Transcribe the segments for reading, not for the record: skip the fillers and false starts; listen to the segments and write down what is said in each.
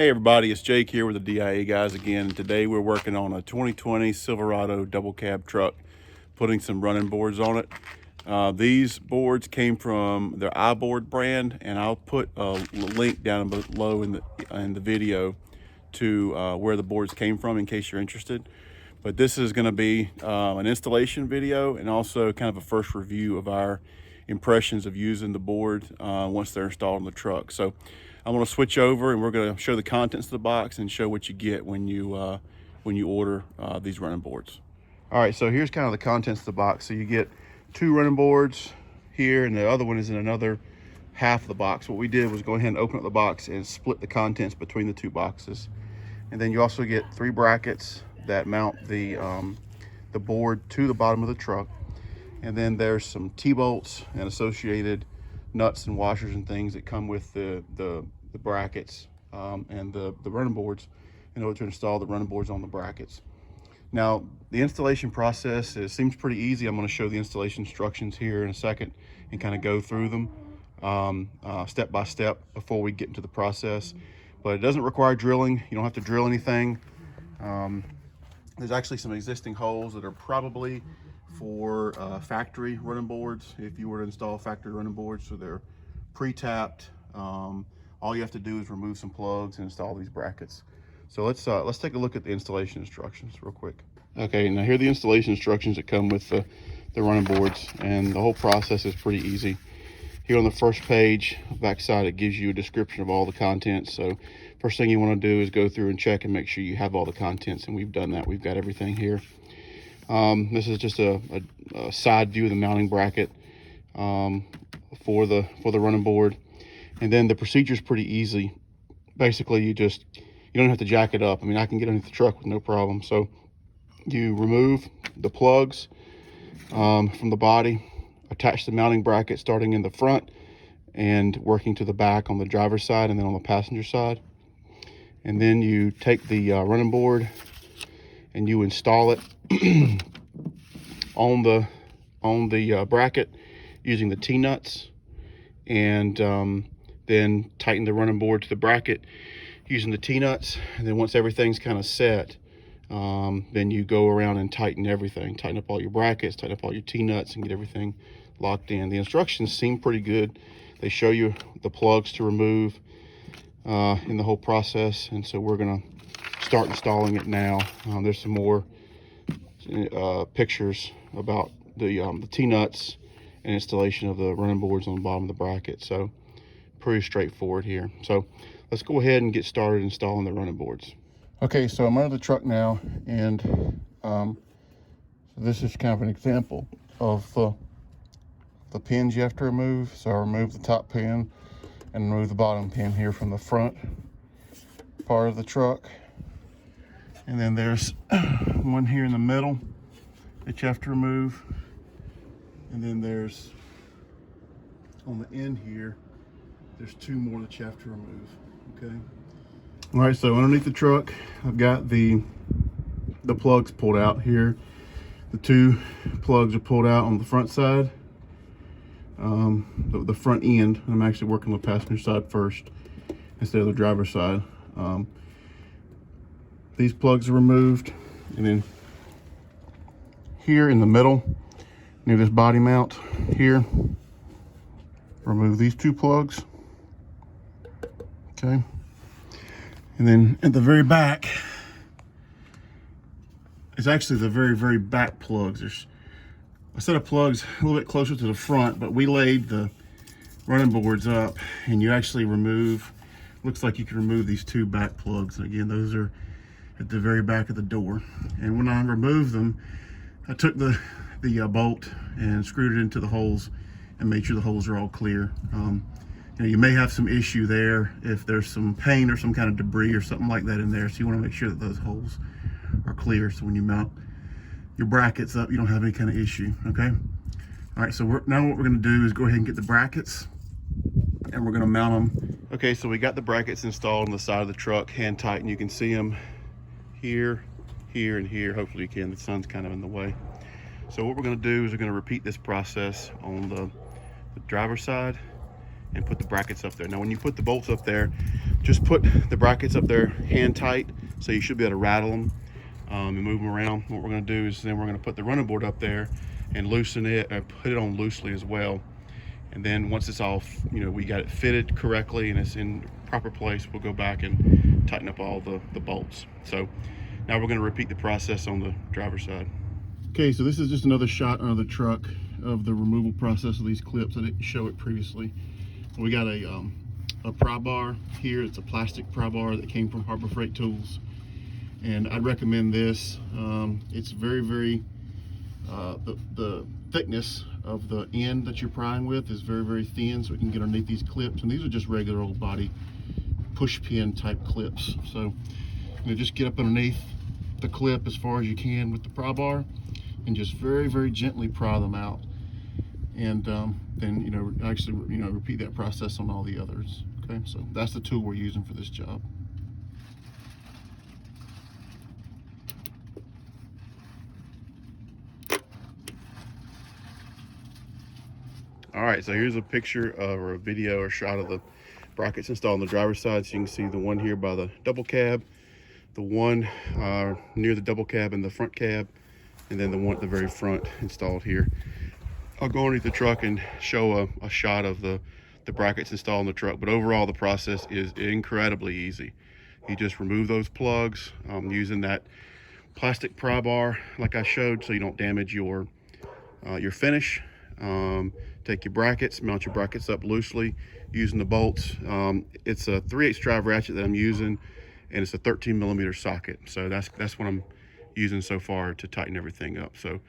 Hey everybody, it's Jake here with the DIA guys again. Today we're working on a 2020 Silverado Double Cab truck, putting some running boards on it. These boards came from their iBoard brand, and I'll put a link down below in the video to where the boards came from in case you're interested. But this is going to be an installation video and also kind of a first review of our impressions of using the board once they're installed in the truck. So I'm going to switch over and we're going to show the contents of the box and show what you get when you order these running boards. All right, so here's kind of the contents of the box. So you get 2 running boards here, and the other one is in another half of the box. What we did was go ahead and open up the box and split the contents between the 2 boxes. And then you also get 3 brackets that mount the board to the bottom of the truck. And then there's some T-bolts and associated nuts and washers and things that come with the brackets and the running boards in order to install the running boards on the brackets. Now, the installation process seems pretty easy. I'm going to show the installation instructions here in a second and kind of go through them step by step before we get into the process. But it doesn't require drilling. You don't have to drill anything. There's actually some existing holes that are probably for factory running boards, if you were to install factory running boards. So they're pre-tapped. All you have to do is remove some plugs and install these brackets. So let's take a look at the installation instructions real quick. Okay, now here are the installation instructions that come with the running boards, and the whole process is pretty easy. Here on the first page, backside, it gives you a description of all the contents. So first thing you want to do is go through and check and make sure you have all the contents, and we've done that. We've got everything here. This is just a side view of the mounting bracket for the running board. And then the procedure is pretty easy. Basically, you don't have to jack it up. I mean, I can get underneath the truck with no problem. So you remove the plugs from the body, attach the mounting bracket starting in the front and working to the back on the driver's side and then on the passenger side. And then you take the running board and you install it on the bracket using the T-nuts, and then tighten the running board to the bracket using the T-nuts. And then once everything's kind of set, then you go around and tighten everything. Tighten up all your brackets, tighten up all your T-nuts, and get everything locked in. The instructions seem pretty good. They show you the plugs to remove in the whole process. And so we're gonna start installing it now. There's some more pictures about the T-nuts and installation of the running boards on the bottom of the bracket. So pretty straightforward here. So let's go ahead and get started installing the running boards. Okay, so I'm under the truck now, and so this is kind of an example of the pins you have to remove. So I remove the top pin and remove the bottom pin here from the front part of the truck. And then there's one here in the middle that you have to remove. And then there's, on the end here, there's 2 more that you have to remove, okay? All right, so underneath the truck, I've got the plugs pulled out here. The 2 plugs are pulled out on the front side, the front end. I'm actually working on the passenger side first instead of the driver's side. These plugs are removed, and then here in the middle near this body mount here, remove these 2 plugs. Okay, and then at the very back, it's actually the very back plugs. There's a set of plugs a little bit closer to the front, but we laid the running boards up, and you actually remove, looks like you can remove these 2 back plugs. And again, those are at the very back of the door. And when I removed them, I took the bolt and screwed it into the holes and made sure the holes are all clear. You may have some issue there if there's some paint or some kind of debris or something like that in there. So you want to make sure that those holes are clear, so when you mount your brackets up, you don't have any kind of issue, okay? All right, so now what we're going to do is go ahead and get the brackets, and we're going to mount them. Okay, so we got the brackets installed on the side of the truck, hand tight, and you can see them here, here, and here. Hopefully you can. The sun's kind of in the way. So what we're going to do is we're going to repeat this process on the driver's side and put the brackets up there. Now when you put the bolts up there, just put the brackets up there hand tight, so you should be able to rattle them and move them around. What we're going to do is then we're going to put the running board up there and loosen it, or put it on loosely as well. And then once it's all, we got it fitted correctly and it's in proper place, we'll go back and tighten up all the bolts. So now we're going to repeat the process on the driver's side. Okay, so this is just another shot of the truck of the removal process of these clips. I didn't show it previously. We got a pry bar here. It's a plastic pry bar that came from Harbor Freight Tools, and I'd recommend this. It's very the thickness of the end that you're prying with is very thin, so we can get underneath these clips. And these are just regular old body push pin type clips. So just get up underneath the clip as far as you can with the pry bar, and just very gently pry them out. And then actually repeat that process on all the others. Okay, so that's the tool we're using for this job. All right, so here's a picture or a video or shot of the brackets installed on the driver's side. So you can see the one here by the double cab, the one near the double cab in the front cab, and then the one at the very front installed here. I'll go underneath the truck and show a shot of the brackets installed in the truck, but overall the process is incredibly easy. You just remove those plugs using that plastic pry bar like I showed, so you don't damage your finish. Take your brackets, mount your brackets up loosely using the bolts. It's a 3/8 drive ratchet that I'm using, and it's a 13mm socket. So that's what I'm using so far to tighten everything up. So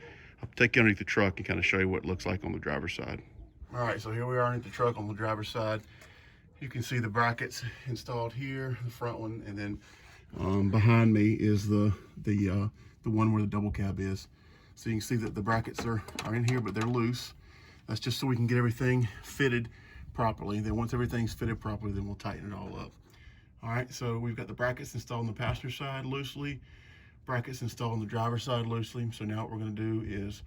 I'll take you underneath the truck and kind of show you what it looks like on the driver's side. All right, so here we are underneath the truck on the driver's side. You can see the brackets installed here, the front one, and then behind me is the one where the double cab is. So you can see that the brackets are in here, but they're loose. That's just so we can get everything fitted properly. Then once everything's fitted properly, then we'll tighten it all up. All right, so we've got the brackets installed on the passenger side loosely, brackets installed on the driver's side loosely. So now what we're gonna do is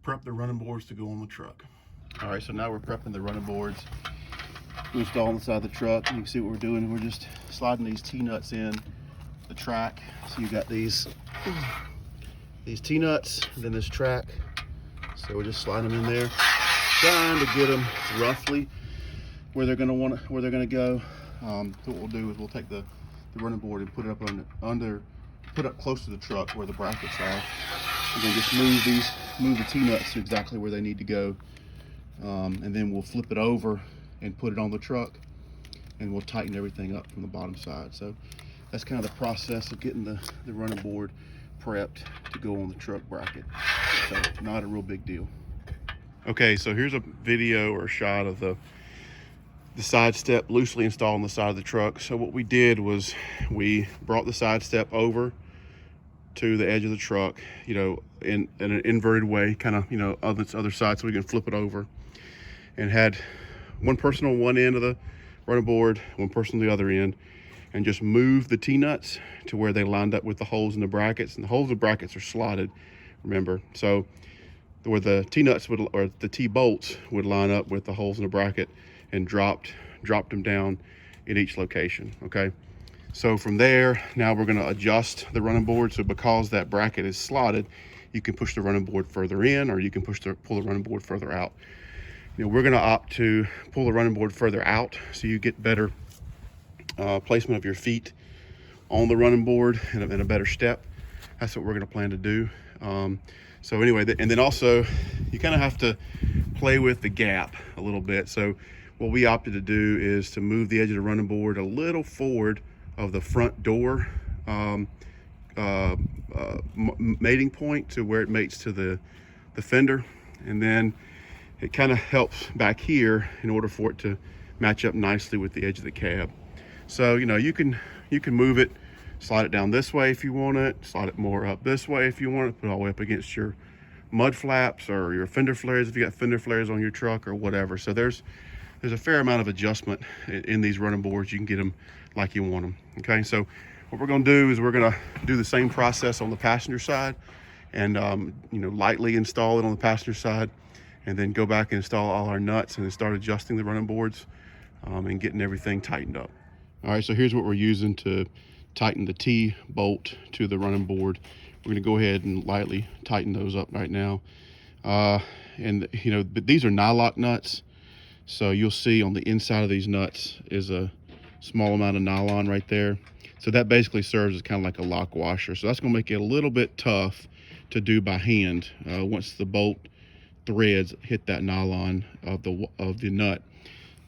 prep the running boards to go on the truck. All right, so now we're prepping the running boards to install on the side of the truck. You can see what we're doing. We're just sliding these T-nuts in the track. So you got these T-nuts, then this track. So we're just sliding them in there, trying to get them roughly where they're gonna go. So what we'll do is we'll take the running board and put it up put up close to the truck where the brackets are. And then just move the T-nuts to exactly where they need to go. And then we'll flip it over and put it on the truck, and we'll tighten everything up from the bottom side. So that's kind of the process of getting the running board prepped to go on the truck bracket. So not a real big deal. Okay, so here's a video or a shot of the side step loosely installed on the side of the truck. So what we did was we brought the side step over to the edge of the truck, in an inverted way, kind of, on this other side, so we can flip it over, and had one person on one end of the running board, one person on the other end, and just move the T-nuts to where they lined up with the holes in the brackets. And the holes in the brackets are slotted, remember. So where the T-nuts or the T-bolts would line up with the holes in the bracket, and dropped them down in each location, okay? So from there, now we're gonna adjust the running board. So because that bracket is slotted, you can push the running board further in, or you can pull the running board further out. We're gonna opt to pull the running board further out, so you get better placement of your feet on the running board and a better step. That's what we're gonna plan to do. So anyway, and then also you kind of have to play with the gap a little bit. So what we opted to do is to move the edge of the running board a little forward of the front door mating point to where it mates to the fender, and then it kind of helps back here in order for it to match up nicely with the edge of the cab. So you can move it, slide it down this way if you want it, slide it more up this way if you want it, put it all the way up against your mud flaps or your fender flares if you got fender flares on your truck or whatever. So there's a fair amount of adjustment in these running boards. You can get them like you want them. Okay, so what we're going to do is we're going to do the same process on the passenger side, and lightly install it on the passenger side, and then go back and install all our nuts and then start adjusting the running boards and getting everything tightened up. All right, so here's what we're using to tighten the T-bolt to the running board. We're gonna go ahead and lightly tighten those up right now. And you know, but these are nylock nuts. So you'll see on the inside of these nuts is a small amount of nylon right there. So that basically serves as kind of like a lock washer. So that's gonna make it a little bit tough to do by hand once the bolt threads hit that nylon of the nut.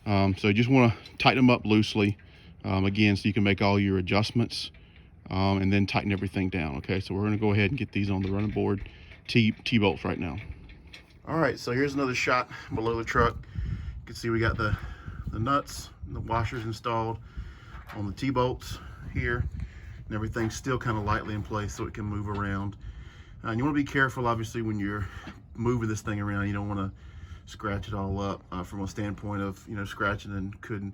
So you just wanna tighten them up loosely, again, so you can make all your adjustments and then tighten everything down, okay? So we're gonna go ahead and get these on the running board T-bolts right now. All right, so here's another shot below the truck. You can see we got the nuts and the washers installed on the T-bolts here, and everything's still kind of lightly in place so it can move around. And you want to be careful, obviously, when you're moving this thing around. You don't want to scratch it all up from a standpoint of, you know, scratching and couldn't,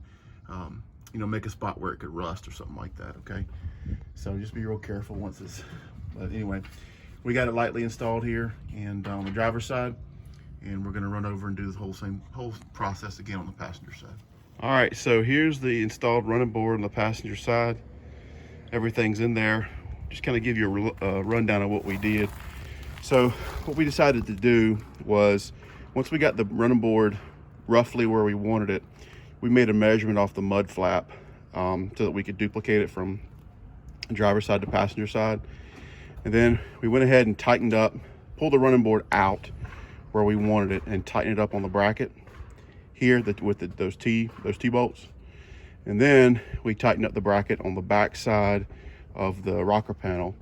you know, make a spot where it could rust or something like that, okay? So just be real careful once it's, but anyway, we got it lightly installed here and on the driver's side. And we're gonna run over and do the whole process again on the passenger side. All right, so here's the installed running board on the passenger side. Everything's in there. Just kind of give you a rundown of what we did. So what we decided to do was, once we got the running board roughly where we wanted it, we made a measurement off the mud flap so that we could duplicate it from driver's side to passenger side. And then we went ahead and tightened up, pulled the running board out where we wanted it and tighten it up on the bracket here with those T-bolts. And then we tightened up the bracket on the back side of the rocker panel.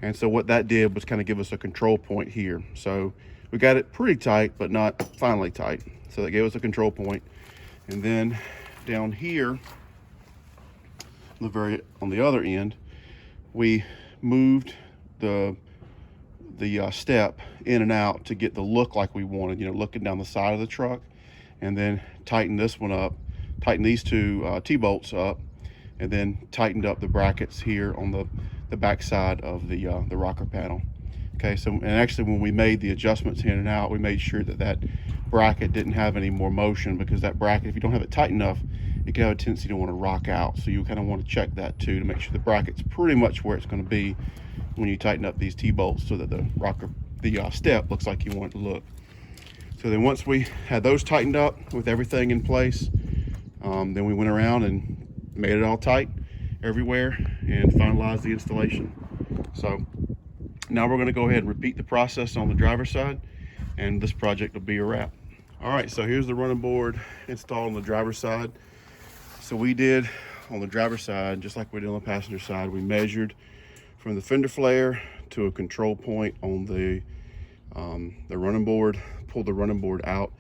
And so what that did was kind of give us a control point here. So we got it pretty tight, but not finally tight. So that gave us a control point. And then down here, on the other end, we moved the step in and out to get the look like we wanted, you know, looking down the side of the truck, and then tighten this one up, tighten these two T-bolts up, and then tightened up the brackets here on the back side of the rocker panel. Okay, so, and actually when we made the adjustments in and out, we made sure that that bracket didn't have any more motion, because that bracket, if you don't have it tight enough, it can have a tendency to want to rock out. So you kind of want to check that too, to make sure the bracket's pretty much where it's going to be when you tighten up these T-bolts, so that the step looks like you want it to look. So then once we had those tightened up with everything in place, then we went around and made it all tight everywhere and finalized the installation. So now we're going to go ahead and repeat the process on the driver's side, and this project will be a wrap. All right, so here's the running board installed on the driver's side. So we did on the driver's side, just like we did on the passenger side, we measured from the fender flare to a control point on the running board, pulled the running board out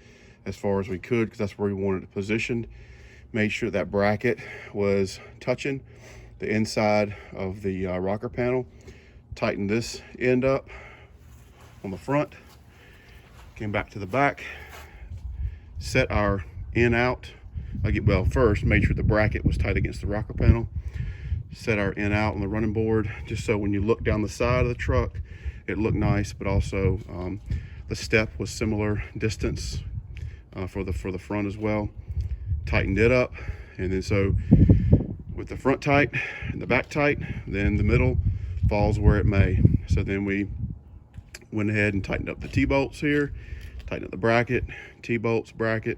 as far as we could, because that's where we wanted it positioned. Made sure that bracket was touching the inside of the rocker panel. Tightened this end up on the front, came back to the back, set our in out. Well, first made sure the bracket was tight against the rocker panel, set our in out on the running board, just so when you look down the side of the truck, it looked nice, but also the step was similar distance for the front as well. Tightened it up, and then so with the front tight and the back tight, then the middle falls where it may. So then we went ahead and tightened up the T-bolts here, tightened up the bracket, T-bolts, bracket,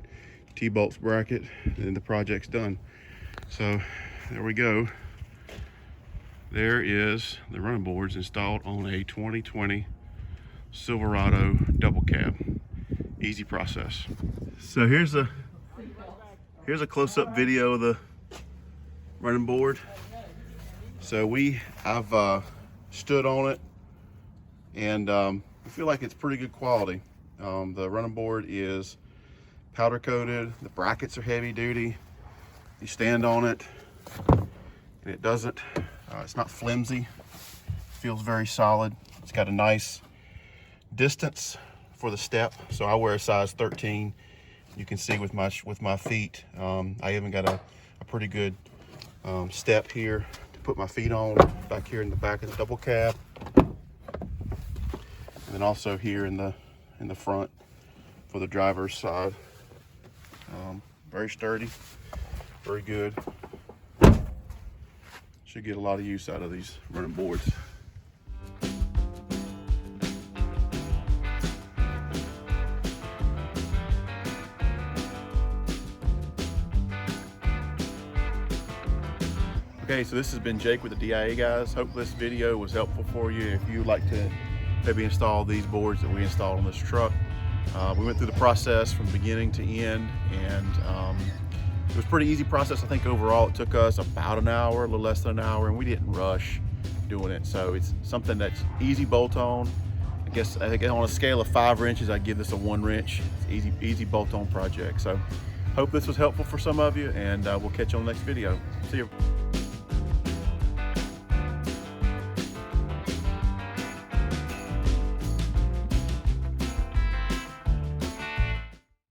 T-bolts, bracket, and the project's done. So there we go. There is the running boards installed on a 2020 Silverado Double Cab. Easy process. So here's a close-up video of the running board. So I've stood on it, and I feel like it's pretty good quality. The running board is powder coated. The brackets are heavy duty. You stand on it, and it doesn't. It's not flimsy. Feels very solid. It's got a nice distance for the step. So I wear a size 13. You can see with my feet. I even got a pretty good step here to put my feet on, back here in the back of the double cab, and then also here in the front for the driver's side. Very sturdy, very good. Should get a lot of use out of these running boards. Okay, so this has been Jake with the DIA guys. Hope this video was helpful for you. If you would like to maybe install these boards that we installed on this truck. We went through the process from beginning to end, and it was a pretty easy process. I think overall it took us about an hour, a little less than an hour, and we didn't rush doing it. So it's something that's easy bolt on. I guess on a scale of 5 wrenches, I'd give this a 1 wrench. It's easy bolt on project. So hope this was helpful for some of you, and we'll catch you on the next video. See you.